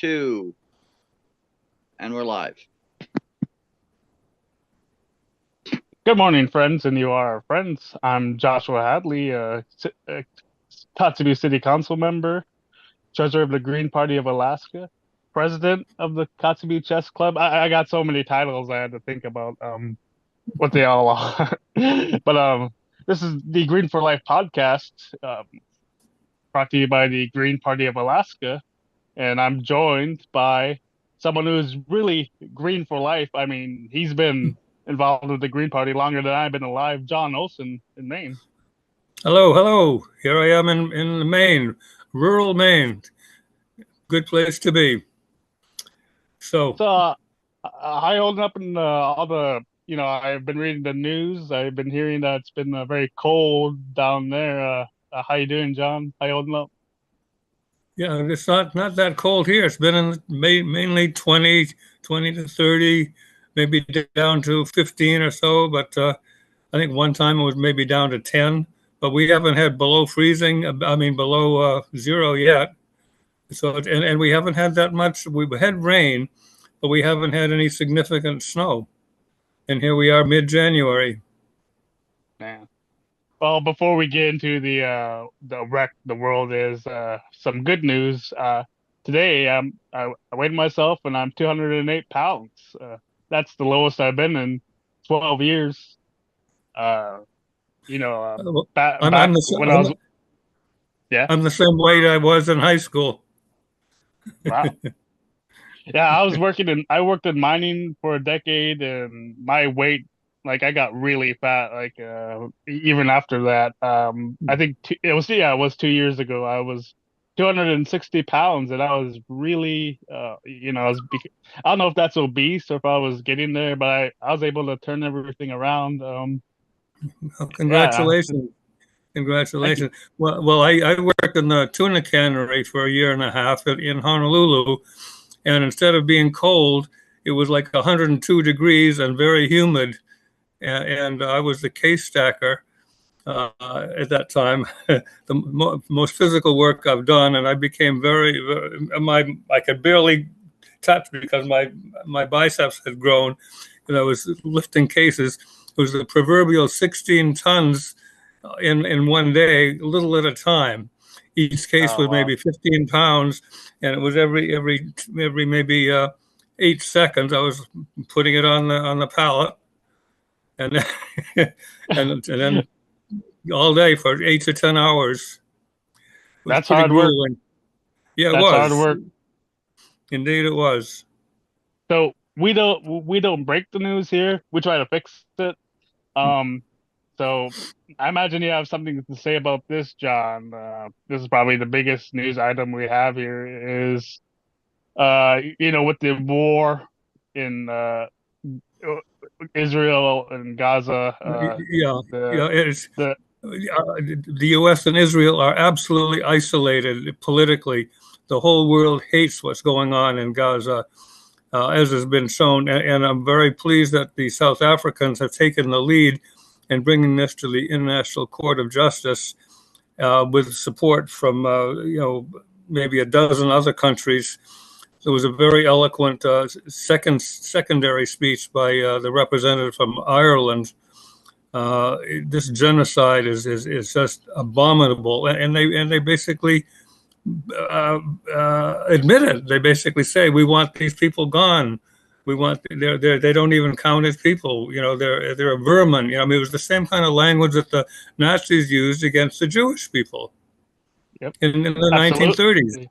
S1E2. And we're live. Good morning, friends, and you are our friends. I'm Joshua Hadley, Kotzebue City Council member, treasurer of the Green Party of Alaska, president of the Kotzebue Chess Club. I got so many titles I had to think about what they all are. But this is the Green for Life podcast, brought to you by the Green Party of Alaska, and I'm joined by someone who's really green for life. I mean, he's been involved with the Green Party longer than I've been alive. John Olson in Maine. Hello, hello. Here I am in Maine, rural Maine. Good place to be. So, Hi, holding up in all the, I've been reading the news. I've been hearing that it's been very cold down there. How you doing, John? How you holding up? yeah, it's not that cold here. It's been mainly 20 to 30, maybe down to 15 or so. But I think one time it was maybe down to 10. But we haven't had below freezing, below zero yet. So, and we haven't had that much. We've had rain, but we haven't had any significant snow. And here we are mid-January. Man. Well, before we get into the wreck the world is, some good news. Today, I weighed myself and I'm 208 pounds. That's the lowest I've been in 12 years. Back I'm when I was, yeah. I'm the same weight I was in high school. Wow. Yeah, I worked in mining for a decade, and my weight, like, I got really fat, like, even after that. I think it was 2 years ago. I was 260 pounds, and I was really, I don't know if that's obese or if I was getting there, but I was able to turn everything around. Well, congratulations. Congratulations. Well, I worked in the tuna cannery for a year and a half in Honolulu, and instead of being cold, it was like 102 degrees and very humid. And I was the case stacker at that time, the most physical work I've done, and I became I could barely touch because my biceps had grown, and I was lifting cases. It was the proverbial 16 tons in one day, a little at a time. Each case was maybe 15 pounds, and it was every maybe 8 seconds I was putting it on the pallet, and and then all day for 8 to 10 hours. That's hard work. Yeah, it That's was hard work. Indeed, it was. So we don't break the news here. We try to fix it. So I imagine you have something to say about this, John. This is probably the biggest news item we have here is, with the war in Israel and Gaza. The U.S. and Israel are absolutely isolated politically. The whole world hates what's going on in Gaza, as has been shown. And I'm very pleased that the South Africans have taken the lead in bringing this to the International Court of Justice, with support from, maybe a dozen other countries. There was a very eloquent secondary speech by the representative from Ireland. This genocide is just abominable, and they basically admit it. They basically say, we want these people gone. They don't even count as people. They're a vermin. It was the same kind of language that the Nazis used against the Jewish people. Yep. In the 1930s.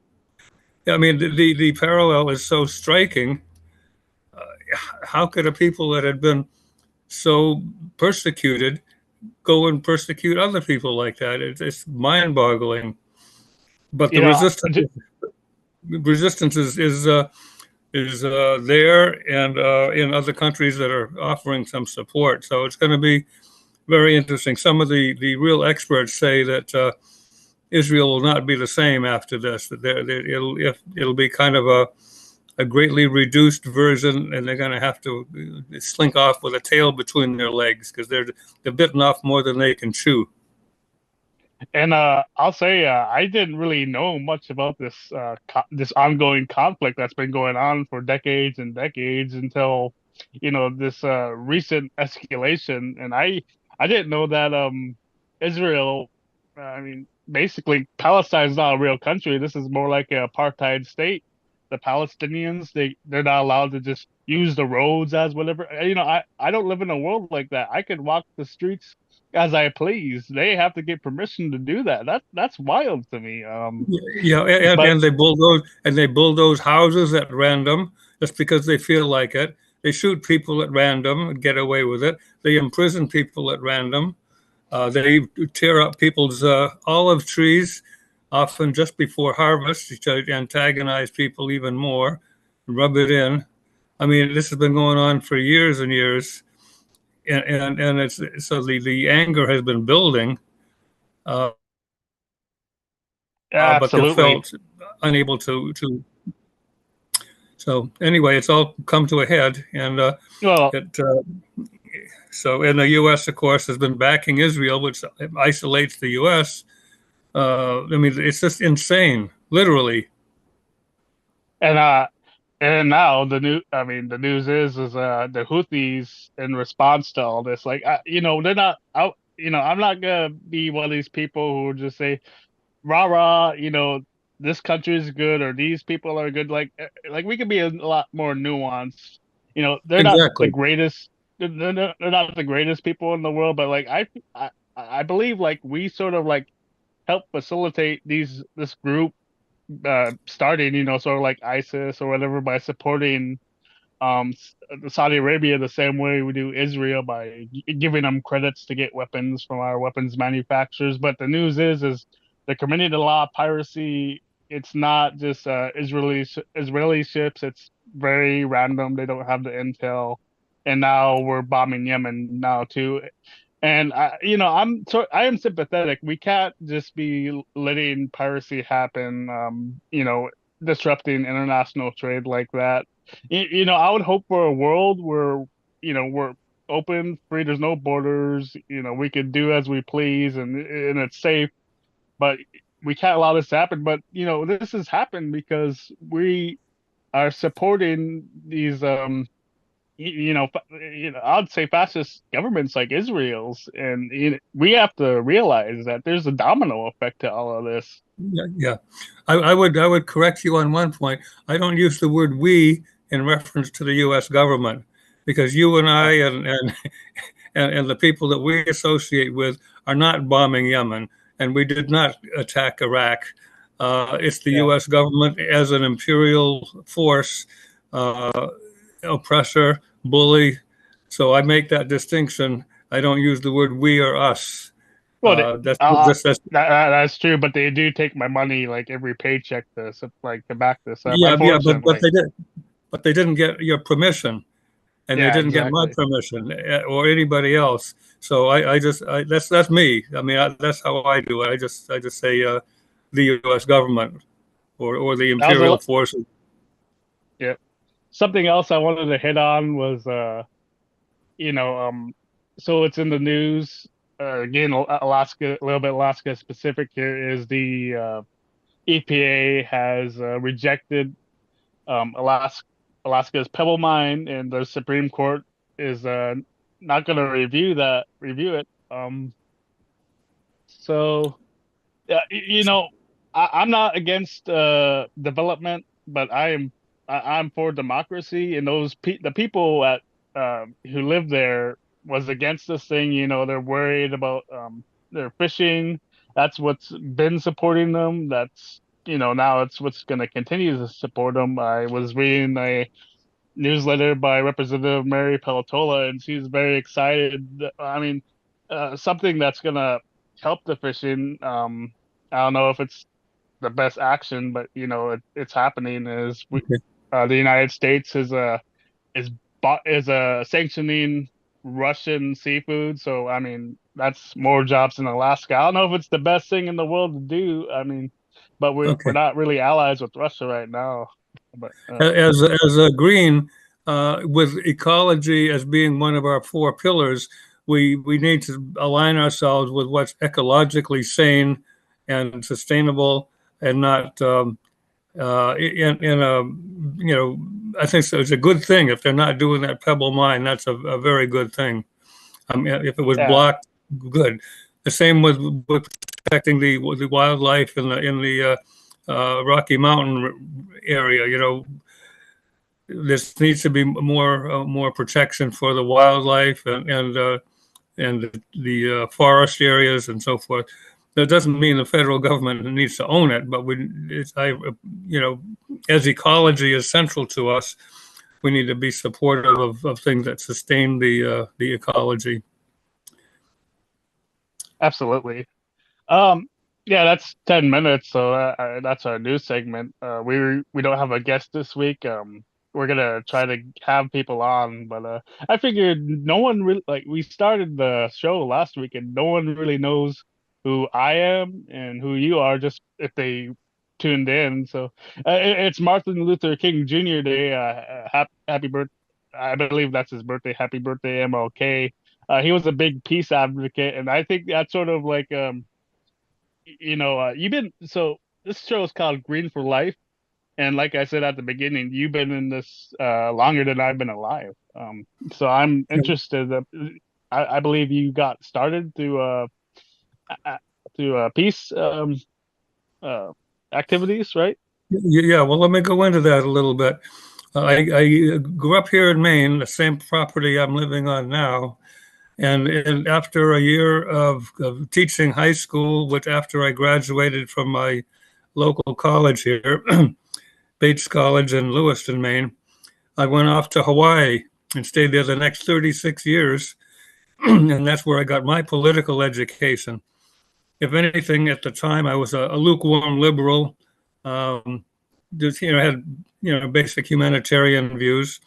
I mean, the parallel is so striking. How could a people that had been so persecuted go and persecute other people like that? It's mind-boggling. But the resistance is there, and in other countries that are offering some support. So it's going to be very interesting. Some of the real experts say that Israel will not be the same after this. That it'll be kind of a greatly reduced version, and they're going to have to slink off with a tail between their legs because they're bitten off more than they can chew. And I'll say I didn't really know much about this ongoing conflict that's been going on for decades and decades until this recent escalation. And I didn't know that Israel, I mean, basically Palestine's not a real country. This is more like an apartheid state. The Palestinians, they're not allowed to just use the roads as whatever. I don't live in a world like that. I could walk the streets as I please. They have to get permission to do that. That's wild to me. Yeah, and, But and they bulldoze houses at random just because they feel like it. They shoot people at random and get away with it. They imprison people at random. They tear up people's olive trees, often just before harvest, to antagonize people even more, rub it in. I mean, this has been going on for years and years, and it's so the anger has been building, uh, but they absolutely. felt unable to. So anyway, it's all come to a head, and Well, it. So, and the U.S., of course, has been backing Israel, which isolates the U.S. I mean, it's just insane, literally. and now the news is the Houthis in response to all this, like they're not out. I'm not gonna be one of these people who just say rah rah, this country is good or these people are good. Like we can be a lot more nuanced. They're not the Exactly. greatest. They're not the greatest people in the world, but like I believe like we sort of like help facilitate this group starting, sort of like ISIS or whatever by supporting Saudi Arabia the same way we do Israel by giving them credits to get weapons from our weapons manufacturers. But the news is they're committing a lot of piracy. It's not just Israeli ships. It's very random. They don't have the intel, and now we're bombing Yemen now too. And I am sympathetic. We can't just be letting piracy happen. Disrupting international trade like that. I would hope for a world where, we're open, free, there's no borders, we could do as we please and it's safe, but we can't allow this to happen. But, this has happened because we are supporting these, I'd say fascist governments like Israel's. And we have to realize that there's a domino effect to all of this. Yeah, yeah. I would correct you on one point. I don't use the word "we" in reference to the U.S. government because you and I and the people that we associate with are not bombing Yemen, and we did not attack Iraq. It's the Yeah. U.S. government as an imperial force, uh, oppressor, bully. So I make that distinction. I don't use the word "we" or "us." Well, That's that's true, but they do take my money like every paycheck to back this up. yeah, yeah, but Unfortunately, they didn't get your permission, and they yeah, didn't get my exactly. permission or anybody else. So that's me. I mean, that's how I do it. I just say the U.S. government or the That was imperial forces. yeah. Something else I wanted to hit on was you know, so it's in the news again. Alaska, a little bit Alaska specific here is the EPA has rejected Alaska's Pebble Mine, and the Supreme Court is not going to review it. So yeah, I'm not against development, but I'm for democracy, and the people who live there was against this thing. They're worried about their fishing. That's what's been supporting them. That's now it's what's going to continue to support them. I was reading a newsletter by Representative Mary Peltola, and she's very excited. I mean, something that's going to help the fishing. I don't know if it's the best action, but it's happening. Okay. The United States is sanctioning Russian seafood. So I mean, that's more jobs in Alaska. I don't know if it's the best thing in the world to do. I mean, but we're Okay. not really allies with Russia right now. But As a green, with ecology as being one of our four pillars, we need to align ourselves with what's ecologically sane and sustainable, and not in a, you know, I think so it's a good thing if they're not doing that pebble mine. That's a very good thing. If it was blocked, good. The same with protecting the wildlife in the Rocky Mountain area. You know, this needs to be more protection for the wildlife and the forest areas and so forth. That doesn't mean the federal government needs to own it, but you know, as ecology is central to us, we need to be supportive of things that sustain the ecology. Absolutely. Yeah, that's 10 minutes, so that's our news segment. We don't have a guest this week. We're gonna try to have people on, but I figured no one really, like, we started the show last week and no one really knows who I am and who you are, just if they tuned in. So it's Martin Luther King Jr. Day. Happy birthday! I believe that's his birthday. Happy birthday, MLK. He was a big peace advocate, and I think that's sort of like you've been, so this show is called Green for Life, and like I said at the beginning, you've been in this longer than I've been alive. So I'm interested. I believe you got started through peace activities, right? Yeah. Well, let me go into that a little bit. I grew up here in Maine, the same property I'm living on now. And after a year of teaching high school, which after I graduated from my local college here, Bates College in Lewiston, Maine, I went off to Hawaii and stayed there the next 36 years. And that's where I got my political education. If anything, at the time, I was a lukewarm liberal. Just, had, basic humanitarian views.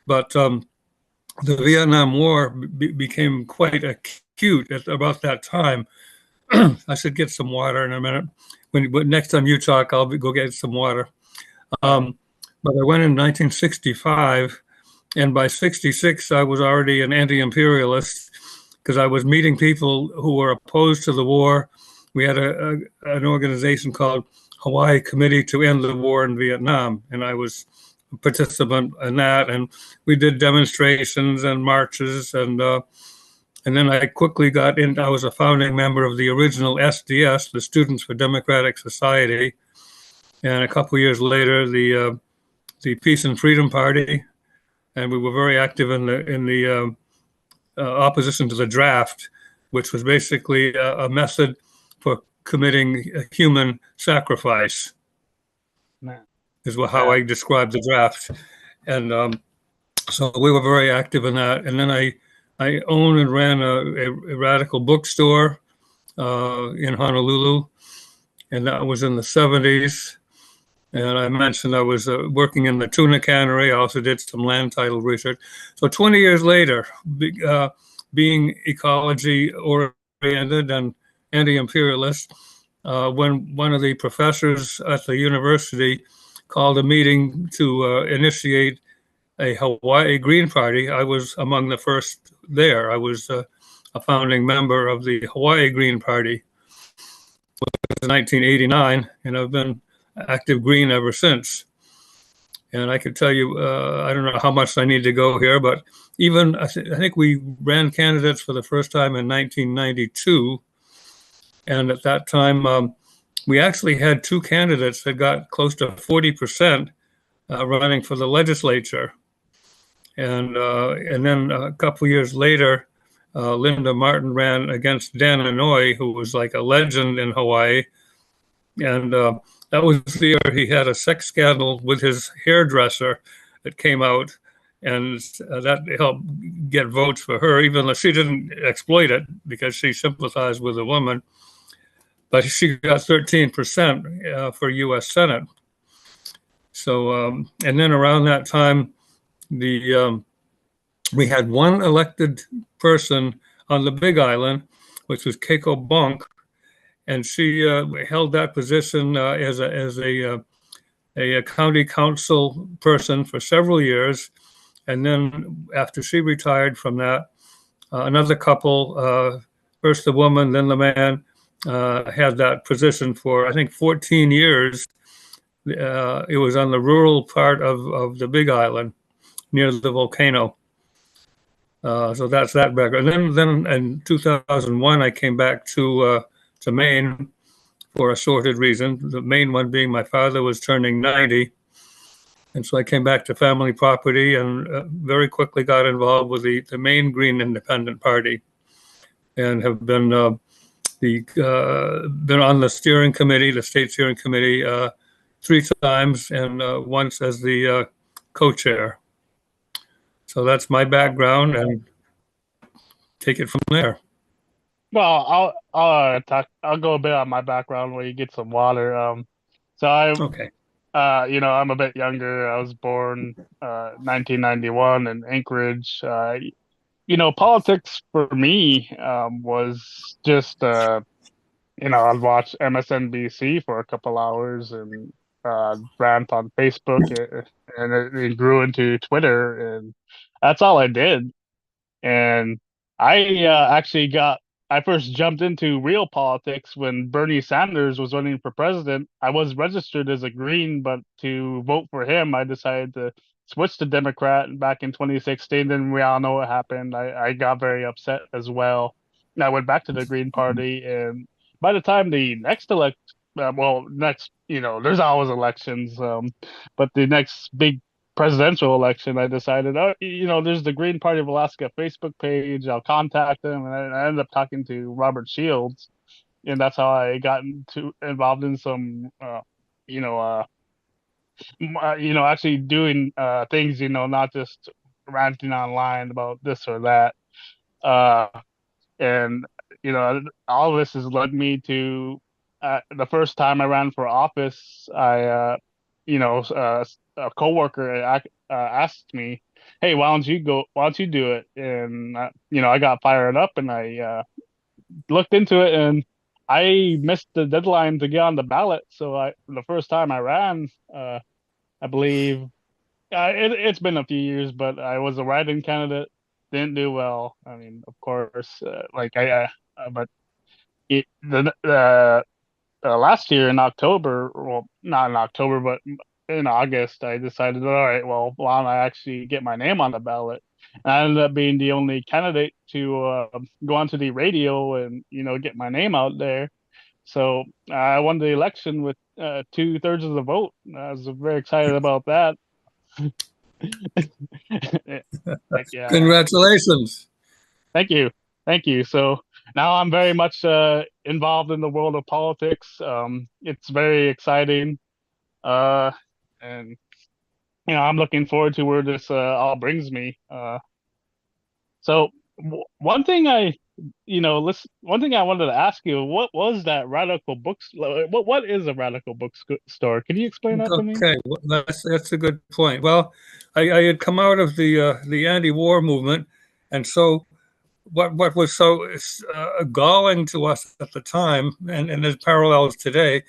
But the Vietnam War became quite acute at about that time. I should get some water in a minute. When next time you talk, I'll go get some water. But I went in 1965, and by 66, I was already an anti-imperialist because I was meeting people who were opposed to the war. We had an organization called Hawaii Committee to End the War in Vietnam, and I was a participant in that. And we did demonstrations and marches, and then I quickly got in. I was a founding member of the original SDS, the Students for Democratic Society, and a couple years later, the Peace and Freedom Party, and we were very active in the opposition to the draft, which was basically a method for committing human sacrifice. Is how I described the draft, and so we were very active in that. And then I owned and ran a radical bookstore in Honolulu, and that was in the 70s. And I mentioned I was working in the tuna cannery. I also did some land title research. So 20 years later, being ecology oriented and anti-imperialist, when one of the professors at the university called a meeting to initiate a Hawaii Green Party, I was among the first there. I was a founding member of the Hawaii Green Party in 1989, and I've been active green ever since. And I could tell you, I don't know how much I need to go here, but even I think we ran candidates for the first time in 1992. And at that time, we actually had two candidates that got close to 40% running for the legislature. And then a couple years later, Linda Martin ran against Dan Inouye, who was like a legend in Hawaii. And that was the year he had a sex scandal with his hairdresser that came out, and that helped get votes for her, even though she didn't exploit it because she sympathized with the woman. But she got 13% for U.S. Senate. So, and then around that time, we had one elected person on the Big Island, which was Keiko Bonk, and she held that position as a county council person for several years. And then after she retired from that, another couple, first the woman, then the man, had that position for, I think, 14 years. It was on the rural part of the Big Island near the volcano. So that's that background. Then in 2001, I came back to Maine for assorted reasons. The main one being my father was turning 90. And so I came back to family property and very quickly got involved with the Maine Green Independent Party, and have been been on the steering committee, the state steering committee, 3 times, and once as the co-chair. So that's my background, and take it from there. Well, I'll go a bit on my background while you get some water. Okay. I'm a bit younger. I was born 1991 in Anchorage. Politics for me was just I'd watch MSNBC for a couple hours and rant on Facebook, and it grew into Twitter, and that's all I did. And I first jumped into real politics when Bernie Sanders was running for president. I was registered as a Green, but to vote for him, I decided to switch to Democrat back in 2016. Then we all know what happened. I got very upset as well. And I went back to the Green Party, and by the time the next there's always elections, but the next big presidential election, I decided, there's the Green Party of Alaska Facebook page. I'll contact them, and I ended up talking to Robert Shields, and that's how I got involved in some, actually doing things, not just ranting online about this or that. And all of this has led me to the first time I ran for office. A coworker asked me, "Hey, why don't you do it?" And I got fired up, and I looked into it, and I missed the deadline to get on the ballot. So the first time I ran, I believe it's been a few years, but I was a write-in candidate. Didn't do well. I mean, of course, but last year in October, well, not in October, but in August, I decided, all right, well, why don't I actually get my name on the ballot? And I ended up being the only candidate to go onto the radio and get my name out there. So I won the election with 2/3 of the vote. I was very excited about that. Yeah. Congratulations. Thank you. So now I'm very much involved in the world of politics. It's very exciting, and I'm looking forward to where this all brings me. So one thing I wanted to ask you, what was that radical books? What is a radical bookstore? Can you explain that to me? Okay, well, that's a good point. Well, I had come out of the anti-war movement, and so what was so galling to us at the time, and there's parallels today,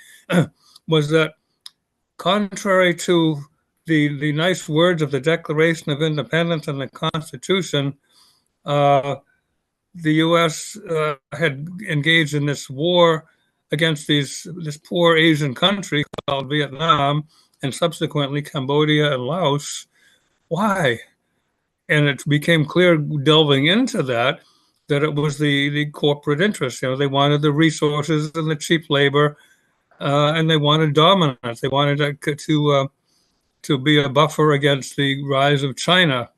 was that contrary to the nice words of the Declaration of Independence and the Constitution, the U.S. Had engaged in this war against this poor Asian country called Vietnam, and subsequently Cambodia and Laos. Why? And it became clear delving into that it was the corporate interest. They wanted the resources and the cheap labor, and they wanted dominance. They wanted to be a buffer against the rise of China.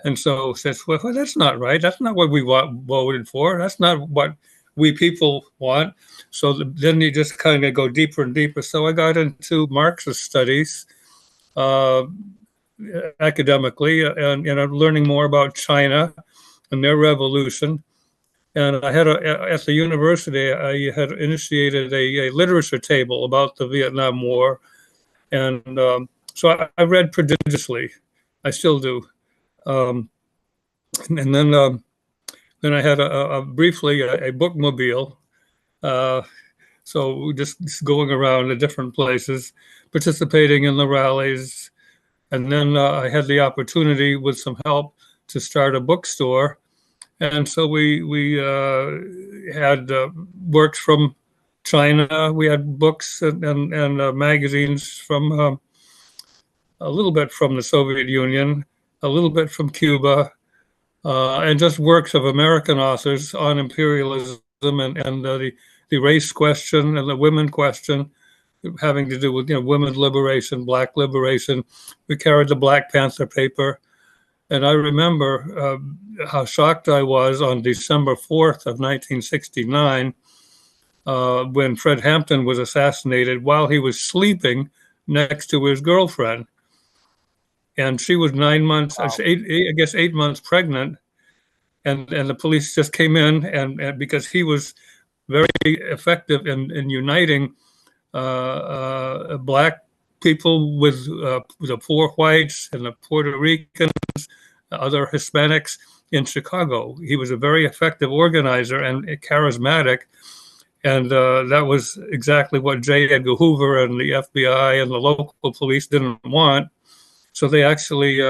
And so says, well, that's not right. That's not what we voted for. That's not what we people want. So then you just kind of go deeper and deeper. So I got into Marxist studies academically, and learning more about China and their revolution. And I had at the university, I had initiated a literature table about the Vietnam War. And so I read prodigiously. I still do. And then I had briefly a bookmobile. So just going around to different places, participating in the rallies. And then I had the opportunity with some help to start a bookstore. and so we had works from China. We had books and magazines from a little bit from the Soviet Union, a little bit from Cuba, and just works of American authors on imperialism and the race question and the women question, having to do with women's liberation, black liberation. We carried the Black Panther paper, and I remember how shocked I was on December 4th of 1969 when Fred Hampton was assassinated while he was sleeping next to his girlfriend. And she was 9 months, Wow. I guess 8 months pregnant. And the police just came in, and because he was very effective in uniting black people with the poor whites and the Puerto Ricans, other Hispanics in Chicago. He was a very effective organizer and charismatic. And that was exactly what J. Edgar Hoover and the FBI and the local police didn't want. So they actually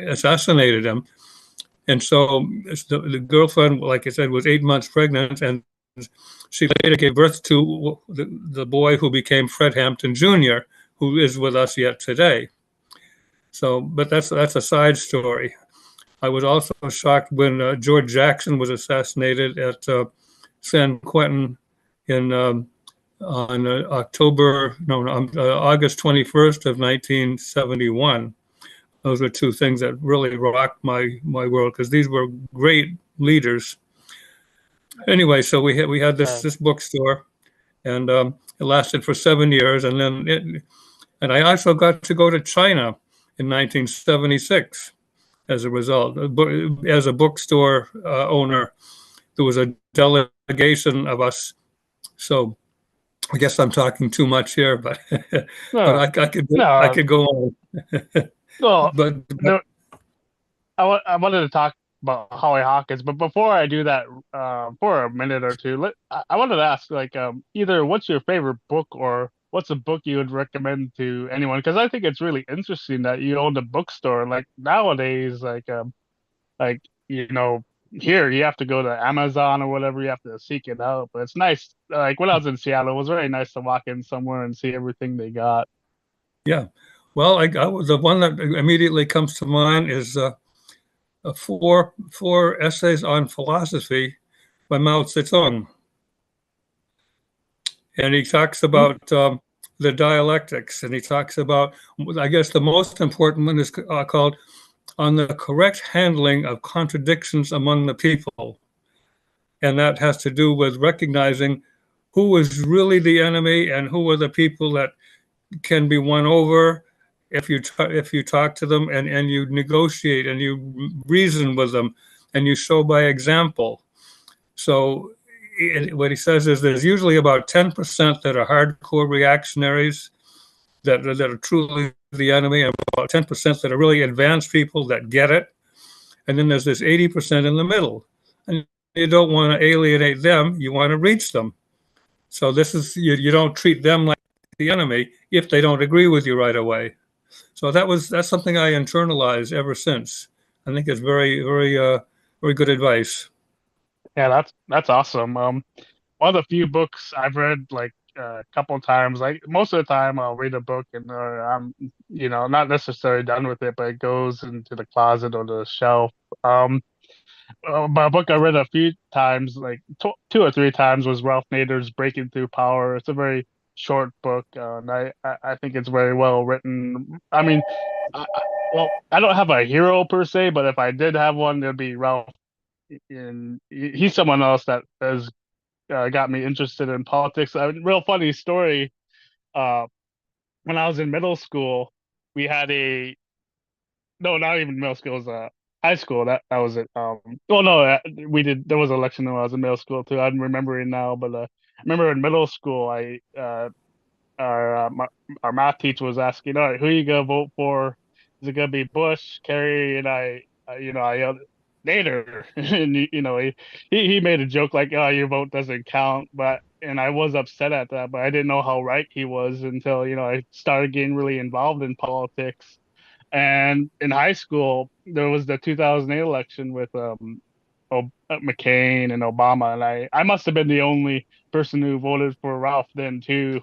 assassinated him. And so the girlfriend, like I said, was 8 months pregnant, and she later gave birth to the boy who became Fred Hampton Jr., who is with us yet today. So, but that's a side story. I was also shocked when George Jackson was assassinated at San Quentin in on August 21st of 1971. Those were two things that really rocked my world because these were great leaders. Anyway, so we had this bookstore, and it lasted for 7 years, and and I also got to go to China in 1976 as a result. As a bookstore owner, there was a delegation of us. So I guess I'm talking too much here, but but I could go on. Well, but no, I wanted to talk about Holly Hawkins, but before I do that, for a minute or two, I wanted to ask, like, either what's your favorite book or what's a book you would recommend to anyone? Because I think it's really interesting that you own a bookstore. Like nowadays, like here you have to go to Amazon or whatever, you have to seek it out. But it's nice. Like when I was in Seattle, it was very nice to walk in somewhere and see everything they got. yeah, well, the one that immediately comes to mind is four essays on philosophy by Mao Zedong, and he talks about the dialectics, and he talks about, I guess, the most important one is called "On the Correct Handling of Contradictions Among the People," and that has to do with recognizing who is really the enemy and who are the people that can be won over if you talk to them and you negotiate and you reason with them and you show by example. So what he says is there's usually about 10% that are hardcore reactionaries that are truly the enemy, and about 10% that are really advanced people that get it. And then there's this 80% in the middle. And you don't want to alienate them, you want to reach them. So this is, you don't treat them like the enemy if they don't agree with you right away. So that's something I internalized ever since. I think it's very good advice. Yeah, that's awesome. One of the few books I've read like a couple of times. Like most of the time, I'll read a book and I'm, not necessarily done with it, but it goes into the closet or the shelf. But a book I read a few times, like two or three times, was Ralph Nader's Breaking Through Power. It's a very short book, and I think it's very well written. I mean, well, I don't have a hero per se, but if I did have one, it'd be Ralph. And he's someone else that has got me interested in politics. A real funny story. Uh, when I was in middle school, we had a no, not even middle school. It was high school. That was it. Well, no, we did. There was an election when I was in middle school too. I'm remembering now, but I remember in middle school, our math teacher was asking, "All right, who are you gonna vote for? Is it gonna be Bush, Kerry?" And I yelled Nader, and he made a joke like, "Oh, your vote doesn't count," and I was upset at that, but I didn't know how right he was until I started getting really involved in politics. And in high school, there was the 2008 election with McCain and Obama, and I must have been the only person who voted for Ralph then too,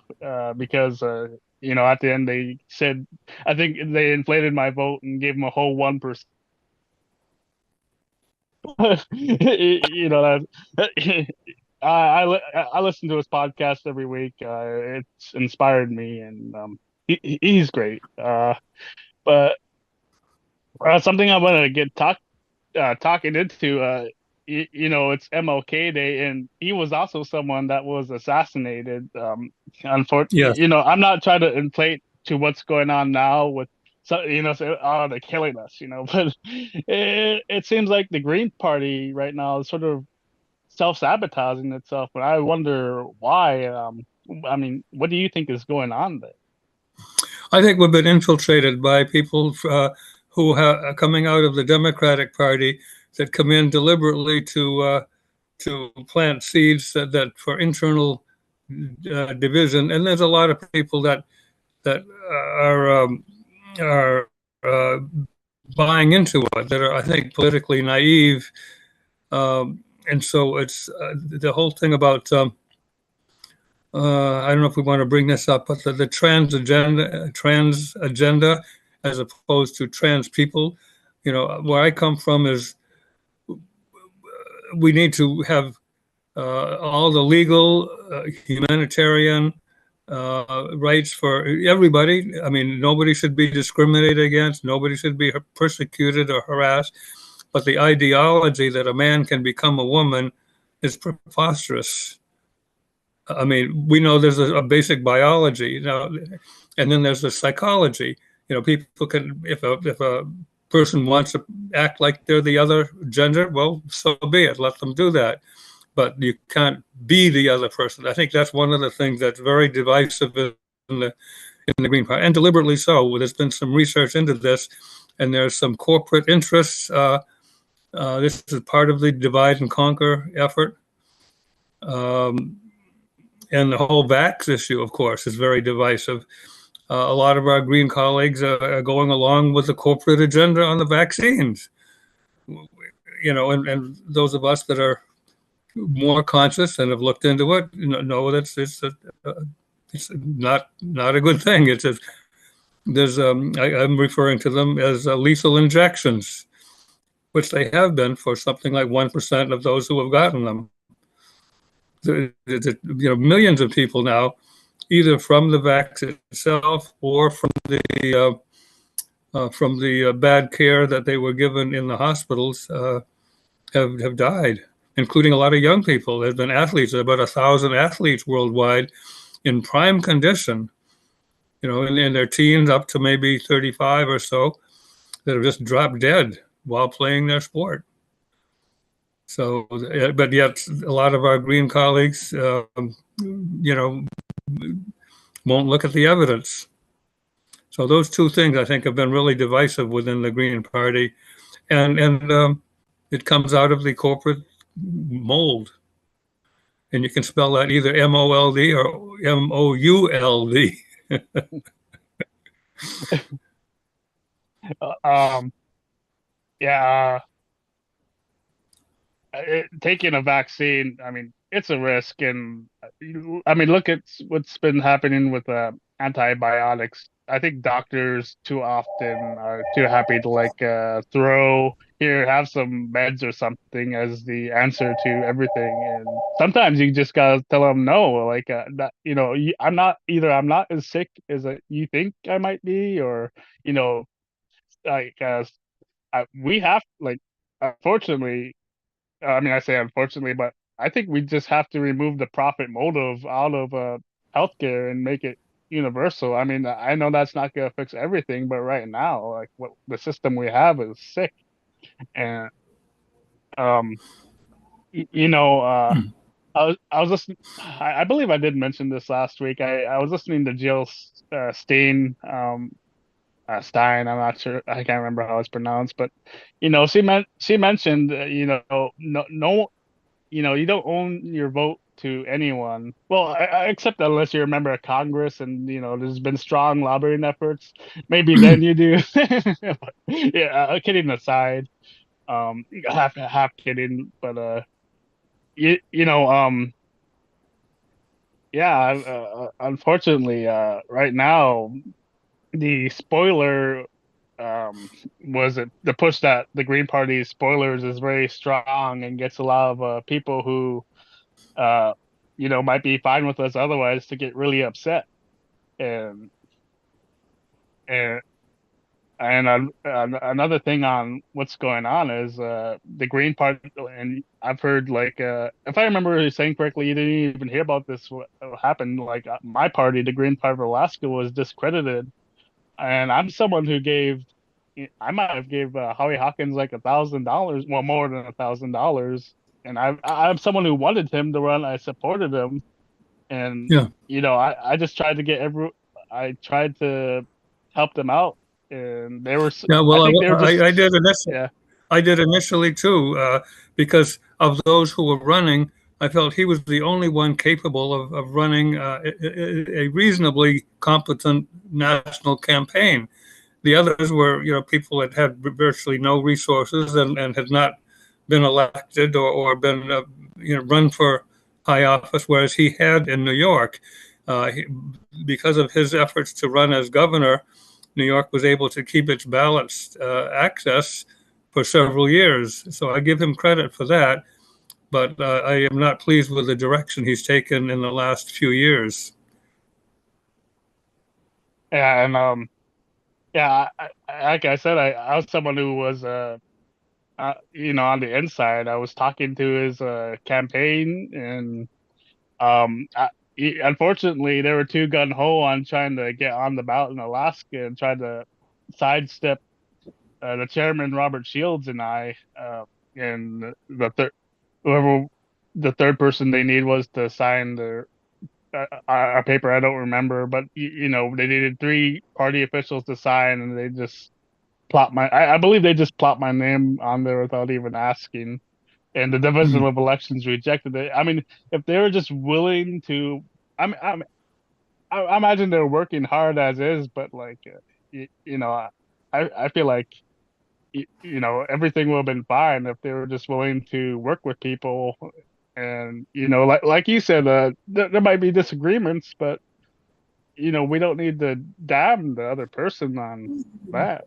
because at the end they said, I think they inflated my vote and gave him a whole 1%. That I listen to his podcast every week. It's inspired me, and he's great. But something I wanted to get talking into, it's MLK Day, and he was also someone that was assassinated. Yes. Unfortunately, I'm not trying to inflate to what's going on now with, so, say, oh, they're killing us, but it seems like the Green Party right now is sort of self-sabotaging itself, and I wonder why. I mean, what do you think is going on there? I think we've been infiltrated by people who are coming out of the Democratic Party that come in deliberately to plant seeds that for internal division. And there's a lot of people that are buying into it, that are, I think, politically naive. And so it's the whole thing about I don't know if we want to bring this up, but the trans agenda as opposed to trans people. Where I come from is we need to have all the legal, humanitarian rights for everybody. I mean, nobody should be discriminated against. Nobody should be persecuted or harassed. But the ideology that a man can become a woman is preposterous. I mean, we know there's a basic biology now, and then there's the psychology. People can, if a person wants to act like they're the other gender, well, so be it. Let them do that. But you can't be the other person. I think that's one of the things that's very divisive in the Green Party, and deliberately so. There's been some research into this, and there's some corporate interests. This is part of the divide and conquer effort. And the whole vax issue, of course, is very divisive. A lot of our Green colleagues are going along with the corporate agenda on the vaccines. And those of us that are more conscious and have looked into it know that it's not a good thing. I'm referring to them as lethal injections, which they have been for something like 1% of those who have gotten them. Millions of people now, either from the vaccine itself or from the bad care that they were given in the hospitals, have died, including a lot of young people. There's been athletes, about 1,000 athletes worldwide in prime condition, in their teens up to maybe 35 or so, that have just dropped dead while playing their sport. So, but yet a lot of our Green colleagues, won't look at the evidence. So those two things, I think, have been really divisive within the Green Party, and it comes out of the corporate mold. And you can spell that either M-O-L-D or M-O-U-L-D. Yeah. Taking a vaccine, I mean, it's a risk, and I mean, look at what's been happening with antibiotics. I think doctors too often are too happy to throw here, have some meds or something as the answer to everything, and sometimes you just gotta tell them no, that I'm not as sick as you think I might be, or we have unfortunately. I mean, I say unfortunately, but I think we just have to remove the profit motive out of healthcare and make it universal. I mean, I know that's not going to fix everything, but right now, what the system we have is sick. And I was listening. I believe I did mention this last week. I was listening to Jill Stein. Stein, I'm not sure. I can't remember how it's pronounced, but she mentioned, no, you don't own your vote to anyone. Well, except unless you're a member of Congress and there's been strong lobbying efforts. Maybe then you do. Yeah, kidding aside, half kidding, but you you know yeah, unfortunately, right now the spoiler was it the push that the Green Party's spoilers is very strong and gets a lot of people who uh might be fine with us otherwise to get really upset and and another thing on what's going on is the Green Party, and I've heard like if I remember saying correctly, you didn't even hear about this. What happened? Like my party, the Green Party of Alaska, was discredited, and I'm someone who I might have gave Howie Hawkins like $1,000, well more than $1,000, and I'm someone who wanted him to run. I supported him, and Yeah. I just tried to I tried to help them out, and they were Yeah. Well, I think they were just I did initially. yeah. I did initially too, because of those who were running. I felt he was the only one capable of running a reasonably competent national campaign. The others were, people that had virtually no resources and had not been elected or been, run for high office, whereas he had in New York. He, because of his efforts to run as governor, New York was able to keep its ballot access for several years. So I give him credit for that, but I am not pleased with the direction he's taken in the last few years. Yeah, and yeah, like I said, I was someone who was on the inside. I was talking to his campaign, and unfortunately, they were too gun ho on trying to get on the ballot in Alaska and tried to sidestep the chairman Robert Shields and I, and whoever the third person they need was to sign a paper. I don't remember, but they needed three party officials to sign, and they just plopped I believe they just plopped my name on there without even asking. And the Division of Elections rejected it. I mean, if they were just willing to, I imagine they're working hard as is, but like, I feel like everything would have been fine if they were just willing to work with people. And like you said, there might be disagreements, but we don't need to damn the other person on that.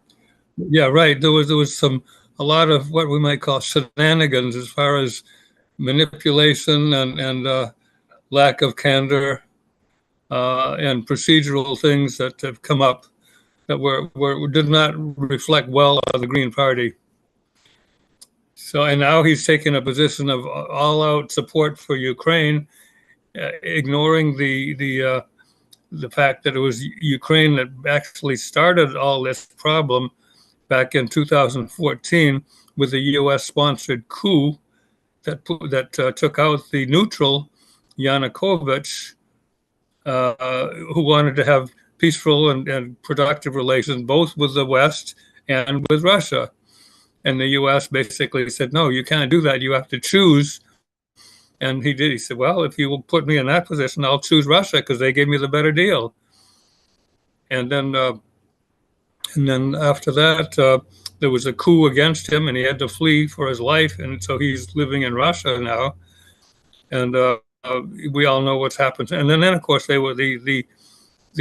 Yeah, right. There was a lot of what we might call shenanigans as far as manipulation and lack of candor and procedural things that have come up that did not reflect well on the Green Party. So, and now he's taken a position of all-out support for Ukraine, ignoring the fact that it was Ukraine that actually started all this problem back in 2014 with a U.S.-sponsored coup that took out the neutral Yanukovych, who wanted to have peaceful and productive relations both with the West and with Russia. And the U.S. basically said, no, you can't do that. You have to choose. And he did. He said, well, if you will put me in that position, I'll choose Russia because they gave me the better deal. And then after that, there was a coup against him, and he had to flee for his life. And so he's living in Russia now. And we all know what's happened. And then of course, they were the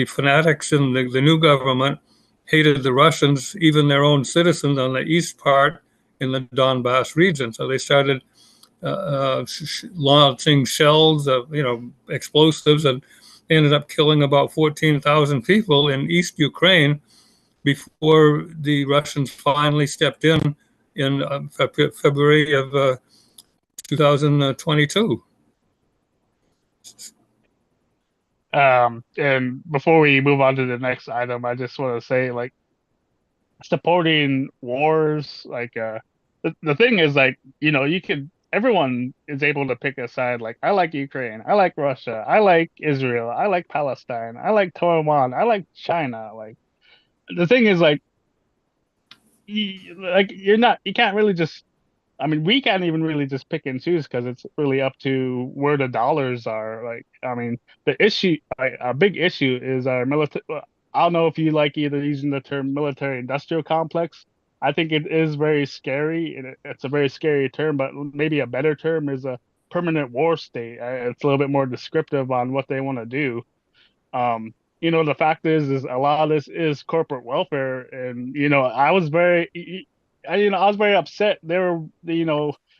fanatics in the new government hated the Russians, even their own citizens on the east part in the Donbass region. So they started launching shells of, explosives, and ended up killing about 14,000 people in East Ukraine before the Russians finally stepped in February of 2022. And before we move on to the next item, I just want to say, like, supporting wars, like, the thing is, like, everyone is able to pick a side. Like, I like Ukraine, I like Russia, I like Israel, I like Palestine, I like Taiwan, I like China. Like, the thing is, like, you can't really just I mean, we can't even really just pick and choose because it's really up to where the dollars are. Like, I mean, the issue, like, a big issue is our military. I don't know if you like either using the term military industrial complex. I think it is very scary, and it's a very scary term, but maybe a better term is a permanent war state. It's a little bit more descriptive on what they want to do. Um, the fact is a lot of this is corporate welfare, and I was very, I was very upset. They're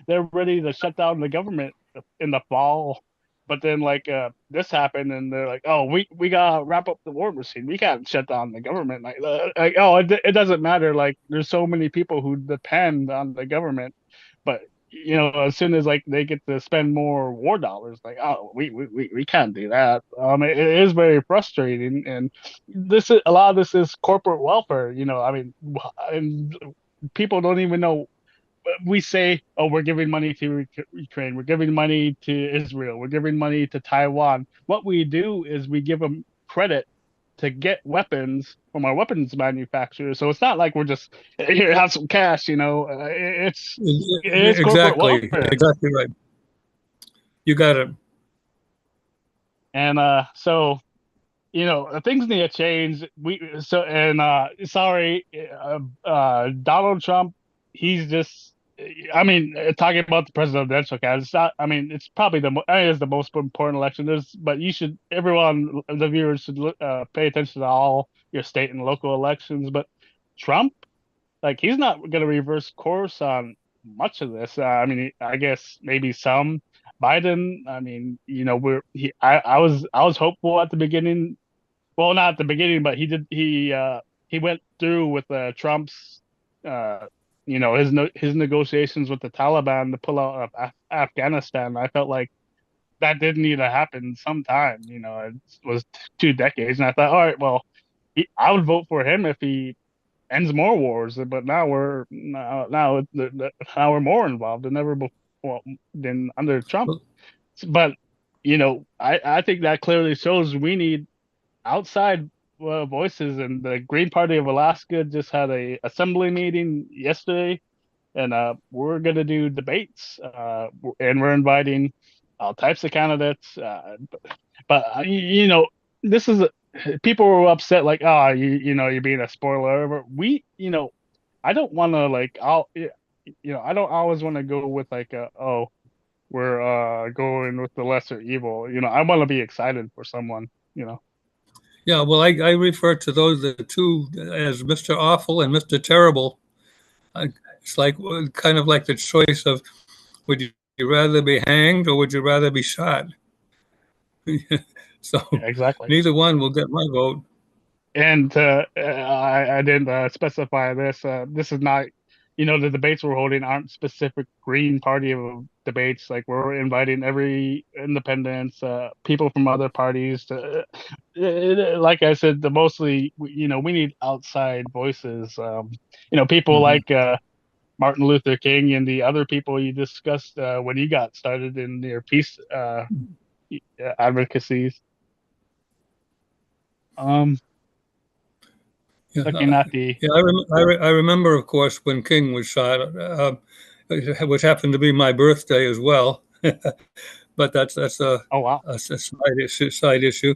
ready to shut down the government in the fall, but then like this happened, and they're like, oh, we gotta wrap up the war machine. We can't shut down the government. Like oh, it doesn't matter. Like there's so many people who depend on the government, but as soon as like they get to spend more war dollars, like, oh, we can't do that. It is very frustrating, and a lot of this is corporate welfare. I mean, and people don't even know. We say, oh, we're giving money to Ukraine, we're giving money to Israel, we're giving money to Taiwan. What we do is we give them credit to get weapons from our weapons manufacturers. So it's not like we're just here, have some cash. It's corporate Exactly. welfare. Exactly right. You got it. And things need to change. Sorry, Donald Trump, he's just, I mean, talking about the presidential candidate, it's not, I mean, it's probably it's the most important election. But everyone, the viewers should pay attention to all your state and local elections. But Trump, like, he's not going to reverse course on much of this. I mean, I guess maybe some. Biden, I mean, I was hopeful at the beginning. Well, not at the beginning, but he went through with Trump's his negotiations with the Taliban to pull out of Afghanistan. I felt like that did need to happen sometime. It was 2 decades, and I thought, all right, well, I would vote for him if he ends more wars. But now now we're more involved than ever before than under Trump. But I think that clearly shows we need outside voices, and the Green Party of Alaska just had a assembly meeting yesterday, and we're gonna do debates, and we're inviting all types of candidates. But this is people were upset, like, oh, you're being a spoiler. But I don't want to like I don't always want to go with like oh, we're going with the lesser evil. I want to be excited for someone. Yeah, well, I refer to the two as Mr. Awful and Mr. Terrible. It's like kind of like the choice of would you rather be hanged or would you rather be shot? So Yeah, exactly. Neither one will get my vote. And I didn't specify this. This is not, the debates we're holding aren't specific Green Party of debates. Like, we're inviting every independent, people from other parties to, like I said, mostly, we need outside voices. People like Martin Luther King and the other people you discussed when you got started in your peace advocacies. Looking at the I remember, of course, when King was shot, which happened to be my birthday as well. But that's a oh wow a side issue.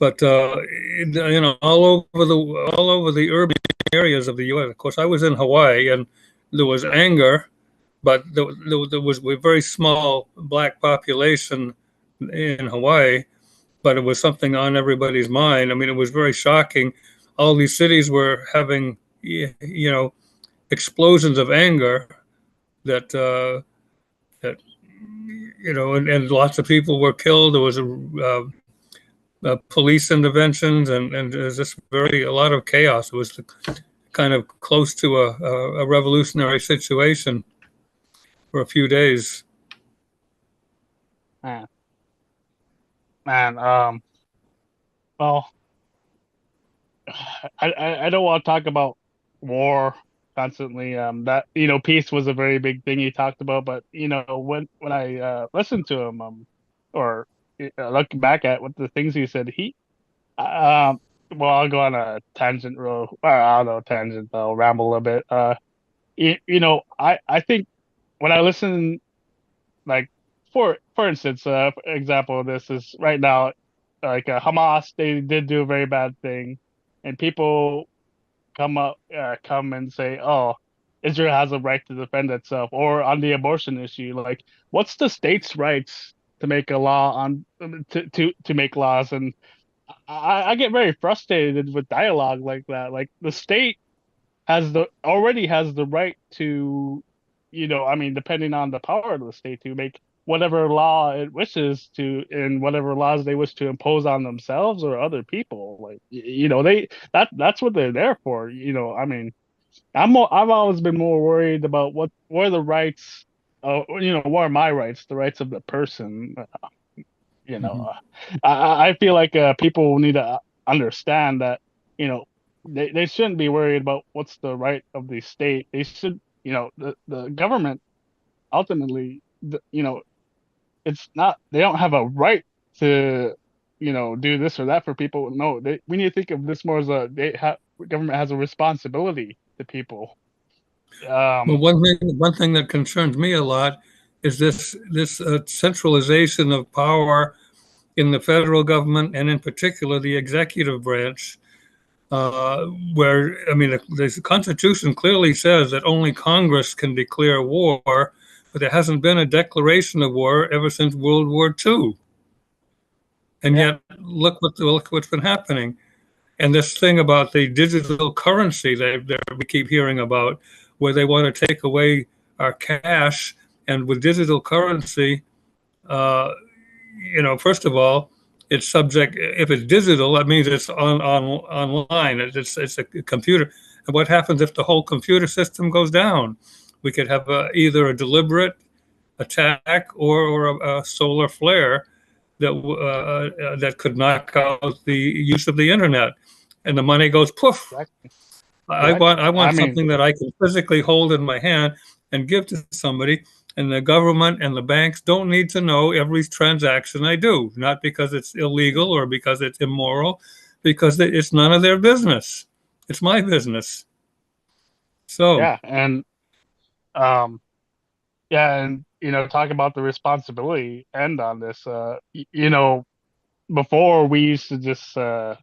But all over the urban areas of the U.S. Of course, I was in Hawaii, and there was anger, but there was a very small black population in Hawaii, but it was something on everybody's mind. I mean, it was very shocking. All these cities were having, explosions of anger that and lots of people were killed. There was police interventions, and there's just a lot of chaos. It was kind of close to a revolutionary situation for a few days. Man, well, I don't want to talk about war constantly. That peace was a very big thing he talked about. But when I listened to him, or looking back at what the things he said, well, I'll go on a tangent, I don't know, tangent. I'll ramble a bit. I think when I listen, like for instance, example of this is right now, like Hamas, they did do a very bad thing, and people come and say, "Oh, Israel has a right to defend itself," or on the abortion issue, like, what's the state's rights to make a law on to make laws? And I get very frustrated with dialogue like that. Like the state already has the right to, I mean, depending on the power of the state, to make whatever law it wishes to, and whatever laws they wish to impose on themselves or other people. Like, that's what they're there for. I mean, I've always been more worried about what are the rights, what are my rights, the rights of the person. You know, Mhm. I feel like people need to understand that, they shouldn't be worried about what's the right of the state. They should, the government ultimately, it's not, they don't have a right to, do this or that for people. No, we need to think of this more as government has a responsibility to people. Well, one thing that concerns me a lot is this centralization of power in the federal government, and in particular the executive branch, where, I mean, the Constitution clearly says that only Congress can declare war, but there hasn't been a declaration of war ever since World War II. And Yeah, yet, look what's been happening. And this thing about the digital currency we keep hearing about, where they want to take away our cash, and with digital currency, uh, first of all, it's subject. If it's digital, that means it's online. It's a computer. And what happens if the whole computer system goes down? We could have either a deliberate attack or a solar flare that could knock out the use of the internet, and the money goes poof. exactly. I want Exactly. I I want mean, something that I can physically hold in my hand and give to somebody, and the government and the banks don't need to know every transaction I do, not because it's illegal or because it's immoral, because it's none of their business. It's my business. So, yeah, and um, yeah, and talk about the responsibility end on this. Before we used to just let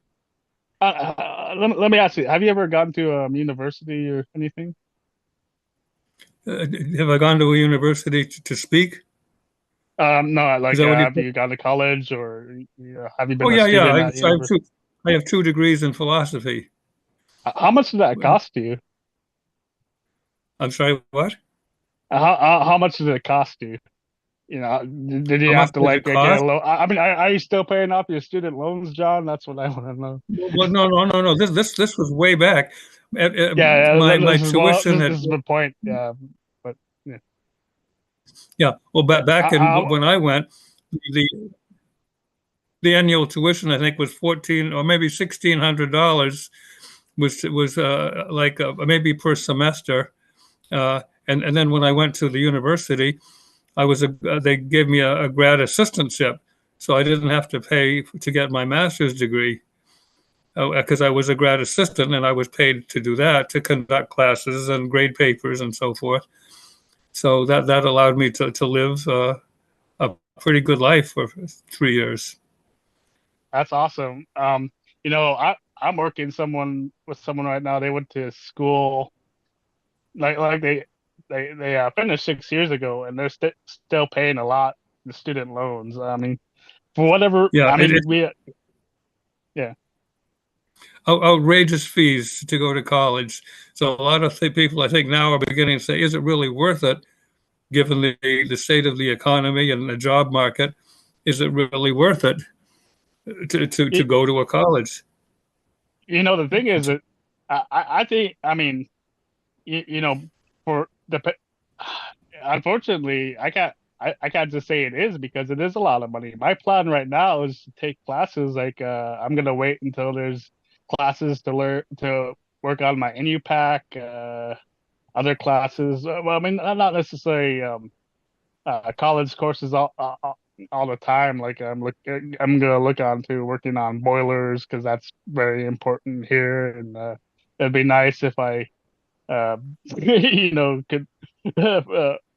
me ask you, have you ever gone to university or anything? have I gone to a university to speak? No, Is like that what you? have you gone to college, or have you Oh, been a yeah, yeah. student at university? I have two degrees in philosophy. How much did that cost you? I'm sorry, what? How much did it cost you? Did you How much have to does it like get a cost? loan? I mean, are you still paying off your student loans, John? That's what I want to know. Well, no, no, no, no. This was way back. Yeah, yeah. My This is well, tuition this is the point. Yeah, but yeah, yeah. Well, yeah. back in when I went, the the annual tuition I think was 14 or maybe $1,600, was like maybe per semester. And then when I went to the university, they gave me a grad assistantship, so I didn't have to pay to get my master's degree, because I was a grad assistant and I was paid to do that, to conduct classes and grade papers and so forth. So that allowed me to live a pretty good life for 3 years. that's awesome. I'm working someone right now. They went to school like they finished 6 years ago, and they're still paying a lot the student loans. I mean, for whatever. Yeah, I mean, yeah. outrageous fees to go to college. So a lot of people I think now are beginning to say, is it really worth it, given the state of the economy and the job market? Is it really worth it to You, go to a college? the thing is that I think, I mean, for unfortunately, I can't just say it is, because it is a lot of money. My plan right now is to take classes, like I'm gonna wait until there's classes to learn to work on my NUPAC, other classes. Well, I mean, not necessarily college courses all the time. Like I'm gonna look on to working on boilers, because that's very important here, and it'd be nice if I could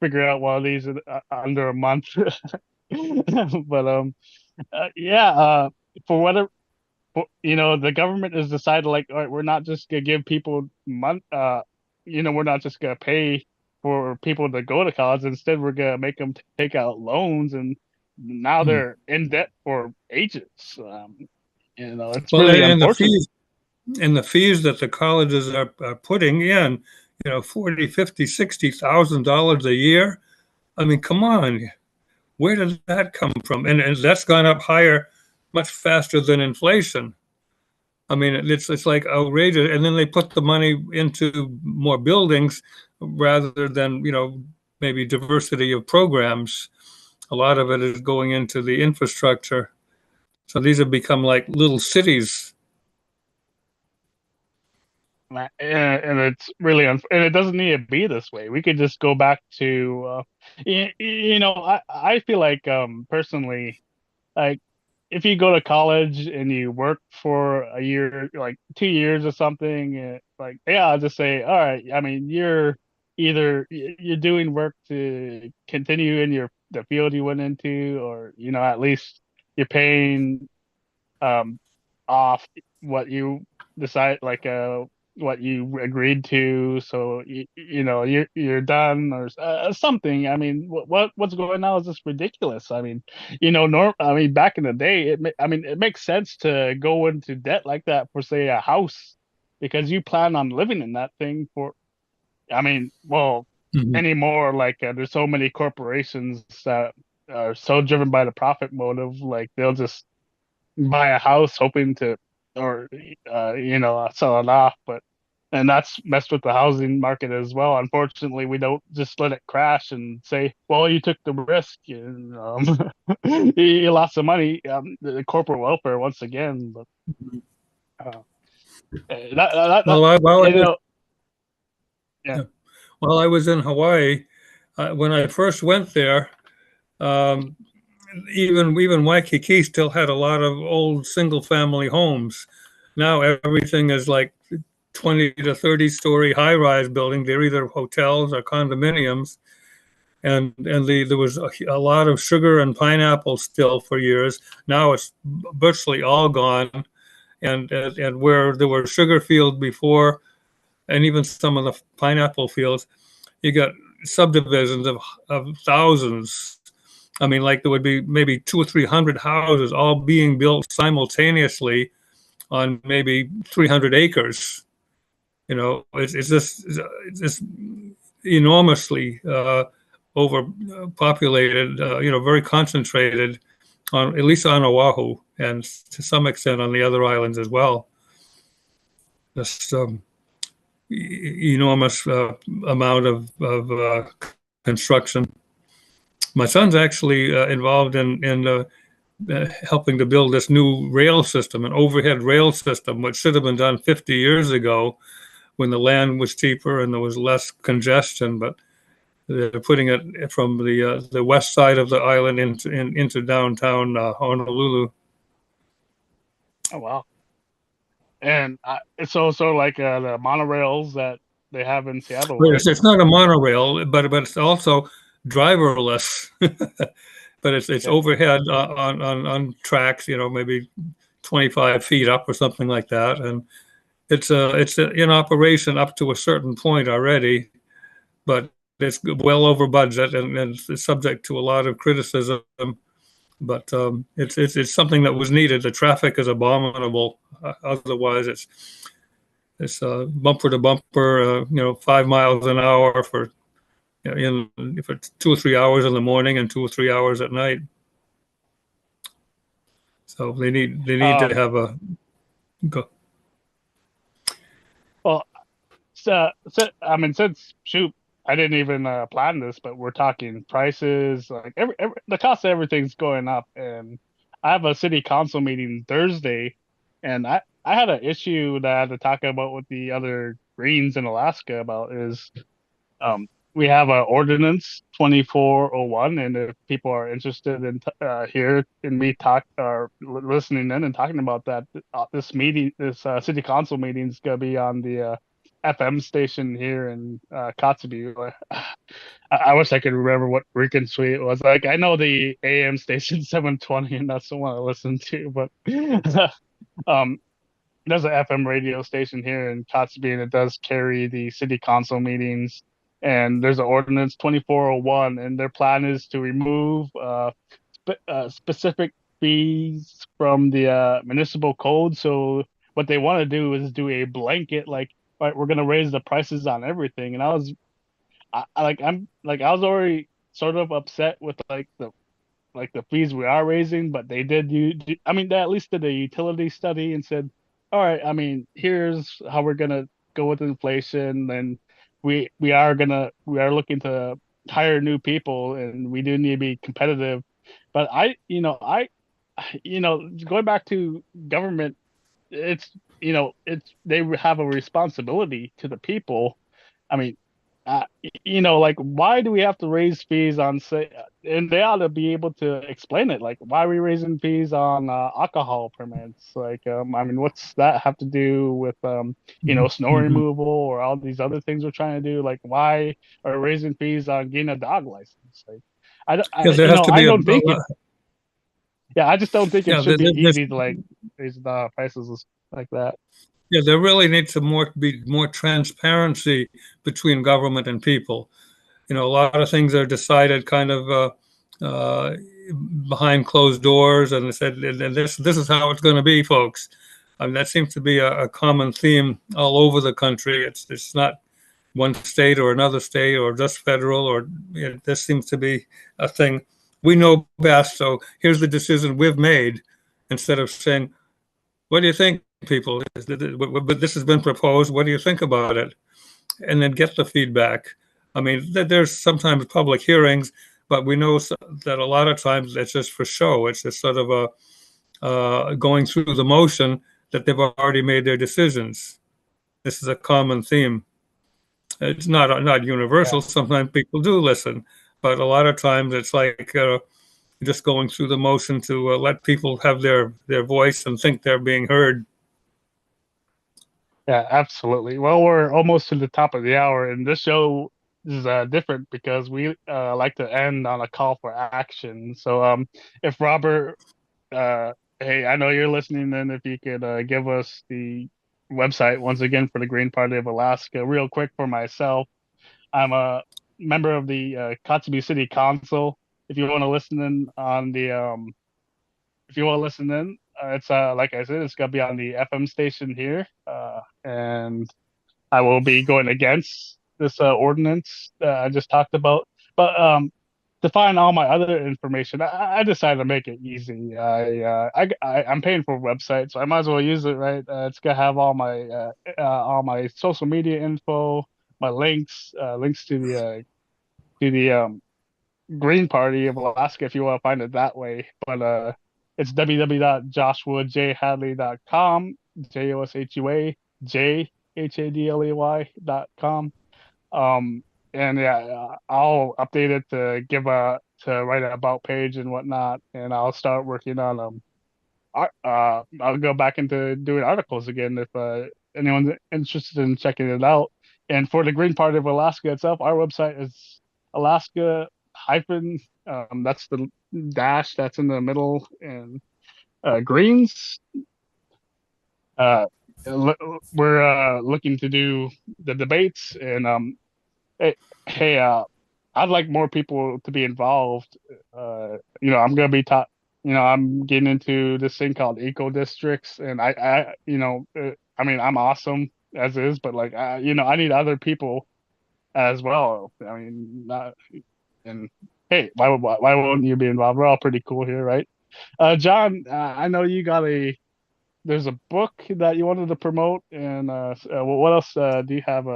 figure out one of these in, under a month. But yeah, for whatever, the government has decided, like, all right, we're not just gonna give people we're not just gonna pay for people to go to college. Instead, we're gonna make them take out loans, and now they're in debt for ages. It's Well, really and unfortunate. the fees that the colleges are putting in, 40, 50, $60,000 a year. I mean, come on, where did that come from? And that's gone up higher, much faster than inflation. I mean, it's like outrageous. And then they put the money into more buildings rather than, maybe diversity of programs. A lot of it is going into the infrastructure. So these have become like little cities. And it's really and it doesn't need to be this way. We could just go back to I feel like personally, like, if you go to college and you work for a year, like 2 years or something, like, yeah, I'll just say, all right, I mean, you're doing work to continue in the field you went into, or at least you're paying um off what you decide, like what you agreed to, so you're done, or something. I mean, what's going on is just ridiculous. I mean, back in the day, it makes sense to go into debt like that for, say, a house, because you plan on living in that thing for, well, anymore, like, there's so many corporations that are so driven by the profit motive, like they'll just buy a house hoping to, or sell it off. But and that's messed with the housing market as well. Unfortunately, we don't just let it crash and say, well, you took the risk, you lost some money, the corporate welfare once again. But Well, yeah. While I was in Hawaii, when I first went there, um, even Waikiki still had a lot of old single family homes. Now everything is like 20 to 30-story high rise building. They're either hotels or condominiums. And there was a lot of sugar and pineapple still for years. Now it's virtually all gone. And where there were sugar fields before, and even some of the pineapple fields, you got subdivisions of thousands. I mean, like there would be maybe 200 or 300 houses all being built simultaneously on maybe 300 acres. It's just enormously overpopulated. Very concentrated on, at least on Oahu, and to some extent on the other islands as well. Just enormous amount of construction. My son's actually involved in helping to build this new rail system, an overhead rail system, which should have been done 50 years ago when the land was cheaper and there was less congestion. But they're putting it from the west side of the island into downtown Honolulu. Oh, wow. And it's also like the monorails that they have in Seattle. Right? Right? It's not a monorail, but it's also driverless. But it's overhead on tracks, maybe 25 feet up or something like that, and it's in operation up to a certain point already, but it's well over budget and it's subject to a lot of criticism. But it's something that was needed. The traffic is abominable. Otherwise, it's bumper to bumper, 5 miles an hour for for 2 or 3 hours in the morning and 2 or 3 hours at night. So they need to have a go. Well, so since I didn't even plan this, but we're talking prices. Like the cost of everything's going up, and I have a city council meeting Thursday, and I had an issue that I had to talk about with the other Greens in Alaska about is we have an ordinance 2401, and if people are interested in here and me talk or listening in and talking about that, this city council meeting is gonna be on the FM station here in Kotzebue. I wish I could remember what freaking suite it was. Like, I know the AM station 720, and that's the one I listen to. But um, there's an FM radio station here in Kotzebue, and it does carry the city council meetings. And there's an ordinance 2401, and their plan is to remove specific fees from the municipal code. So what they want to do is do a blanket, like, all right, we're gonna raise the prices on everything. And I was already sort of upset with the fees we are raising, but they did I mean, they at least did a utility study and said, all right, I mean, here's how we're gonna go with inflation, and we are looking to hire new people, and we do need to be competitive. But going back to government, it's they have a responsibility to the people. I mean, like, why do we have to raise fees on, say, and they ought to be able to explain it. Like, why are we raising fees on alcohol permits? Like, I mean, what's that have to do with, snow removal or all these other things we're trying to do? Like, why are we raising fees on getting a dog license? Like, I just don't think it should be easy to like raise the prices like that. Yeah, there really needs to be more transparency between government and people. A lot of things are decided kind of behind closed doors, and they said, "This is how it's going to be, folks." I mean, that seems to be a common theme all over the country. It's not one state or another state or just federal, or this seems to be a thing. We know best, so here's the decision we've made, instead of saying, "What do you think, people? But this has been proposed. What do you think about it?" And then get the feedback. I mean, there's sometimes public hearings, but we know that a lot of times it's just for show. It's just sort of going through the motion that they've already made their decisions. This is a common theme. It's not universal. Yeah. Sometimes people do listen, but a lot of times it's like just going through the motion to let people have their voice and think they're being heard. Yeah, absolutely. Well, we're almost to the top of the hour, and this show is different because we like to end on a call for action. So, if Robert, hey, I know you're listening, then if you could give us the website once again for the Green Party of Alaska, real quick for myself. I'm a member of the Kotzebue City Council. If you want to listen in on the, it's like I said, it's gonna be on the FM station here, and I will be going against this ordinance that I just talked about. But to find all my other information, I decided to make it easy. I'm paying for a website, so I might as well use it, right? It's gonna have all my social media info, my links to the Green Party of Alaska if you want to find it that way. But it's www.joshuajhadley.com, JOSHUAJHADLEY.com. And yeah, I'll update it to to write an about page and whatnot, and I'll start working on I'll go back into doing articles again if anyone's interested in checking it out. And for the Green Party of Alaska itself, our website is Alaska hyphen that's the dash that's in the middle, and Greens. We're looking to do the debates, and hey, I'd like more people to be involved. I'm gonna be I'm getting into this thing called eco districts, and I mean, I'm awesome as is, but like, I need other people as well. I mean, and hey, why won't you be involved? We're all pretty cool here, right? John, I know you got there's a book that you wanted to promote, and what else do you have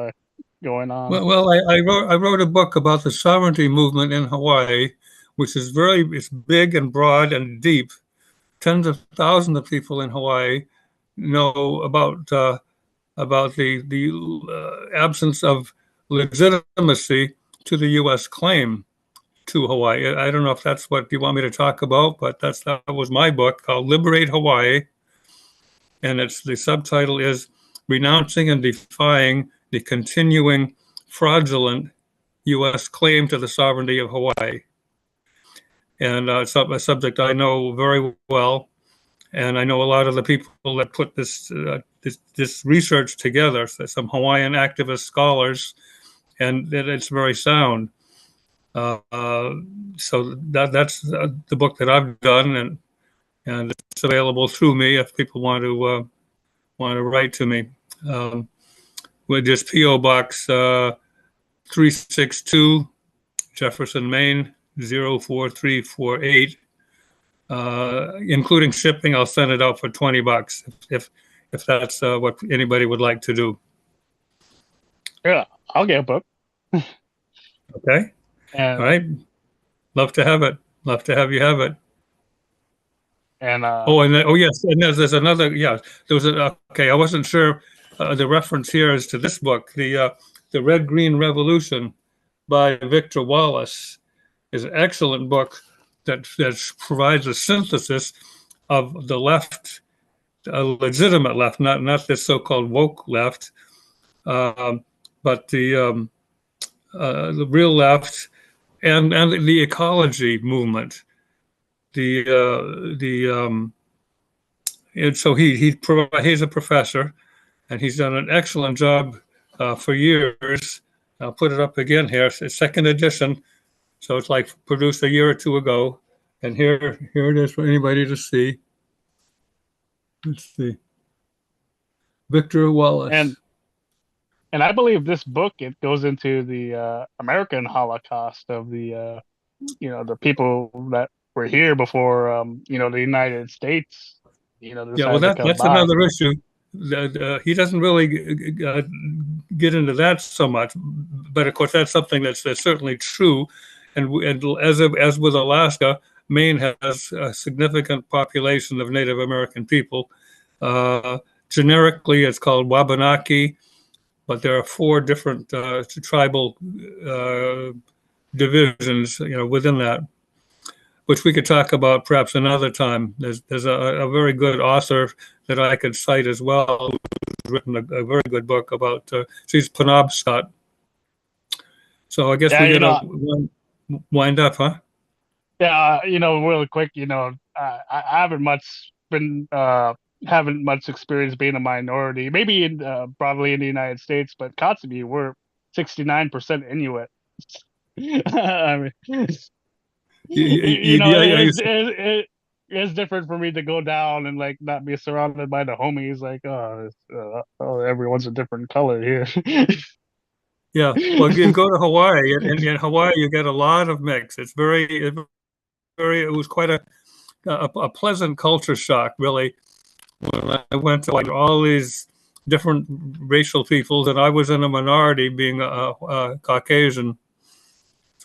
going on? Well, I wrote a book about the sovereignty movement in Hawaii, which is it's big and broad and deep. Tens of thousands of people in Hawaii know about the absence of legitimacy to the U.S. claim to Hawaii. I don't know if that's what you want me to talk about, but that was my book called Liberate Hawaii. And the subtitle is Renouncing and Defying the continuing fraudulent U.S. claim to the sovereignty of Hawaii. And it's a subject I know very well. And I know a lot of the people that put this research together, some Hawaiian activist scholars, and it's very sound. So that's the book that I've done, and it's available through me if people want to write to me. With just PO Box 362, Jefferson, Maine 04348. Including shipping, I'll send it out for $20 if that's what anybody would like to do. Yeah, I'll get a book. Okay. All right. Love to have it. Love to have you have it. And yes, and there's another. Yeah, there was okay. I wasn't sure the reference here is to this book, the Red Green Revolution by Victor Wallace, is an excellent book that provides a synthesis of the left, a legitimate left, not this so-called woke left, but the real left and the ecology movement. And so he's a professor, and he's done an excellent job for years. I'll put it up again here. It's second edition, so it's like produced a year or two ago. And here it is for anybody to see. Let's see. Victor Wallace. And I believe this book, it goes into the American Holocaust of the the people that were here before the United States well, that's another issue. He doesn't really get into that so much, but of course that's something that's certainly true. And as with Alaska, Maine has a significant population of Native American people. Generically, it's called Wabanaki, but there are 4 different tribal divisions, within that, which we could talk about perhaps another time. There's a very good author that I could cite as well, who's written a very good book about. She's Penobscot. So I guess we're gonna wind up, huh? Yeah, really quick, I haven't much experience being a minority. Maybe probably in the United States, but Kotzebue, we're 69% Inuit. I mean, it's different for me to go down and like not be surrounded by the homies. Like, everyone's a different color here. Yeah, well, you go to Hawaii, and in Hawaii you get a lot of mix. It was quite a pleasant culture shock, really, when I went to all these different racial peoples, and I was in a minority, being a Caucasian,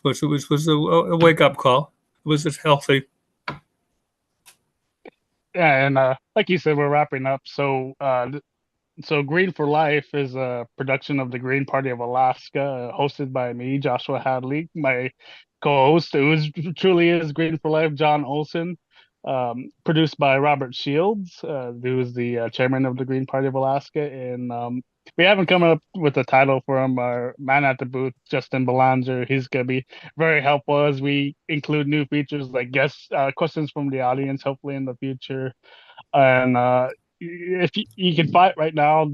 which was a wake-up call. It was just healthy. Yeah, and like you said, we're wrapping up. So Green for Life is a production of the Green Party of Alaska, hosted by me, Joshua Hadley, my co-host, who truly is Green for Life, John Olson, produced by Robert Shields, who is the chairman of the Green Party of Alaska. And we haven't come up with a title for him. Our man at the booth, Justin Belanger, he's going to be very helpful as we include new features like guest questions from the audience, hopefully in the future. And if you can find right now,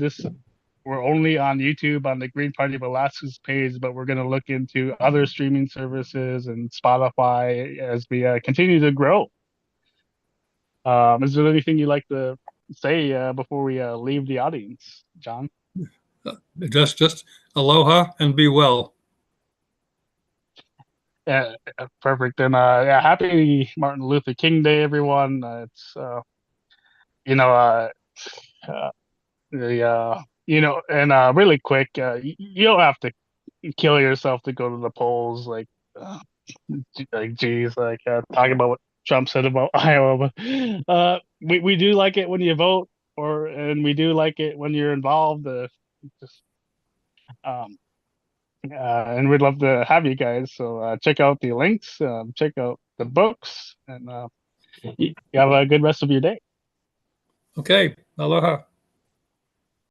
we're only on YouTube on the Green Party of Alaska's page, but we're going to look into other streaming services and Spotify as we continue to grow. Is there anything you'd like to say before we leave the audience, John? Just aloha and be well. Yeah, perfect. And happy Martin Luther King Day, everyone. It's really quick, you don't have to kill yourself to go to the polls. Like geez, talking about what Trump said about Iowa, but we do like it when you vote, and we do like it when you're involved. And we'd love to have you guys. So check out the links, check out the books, and you have a good rest of your day. Okay, aloha.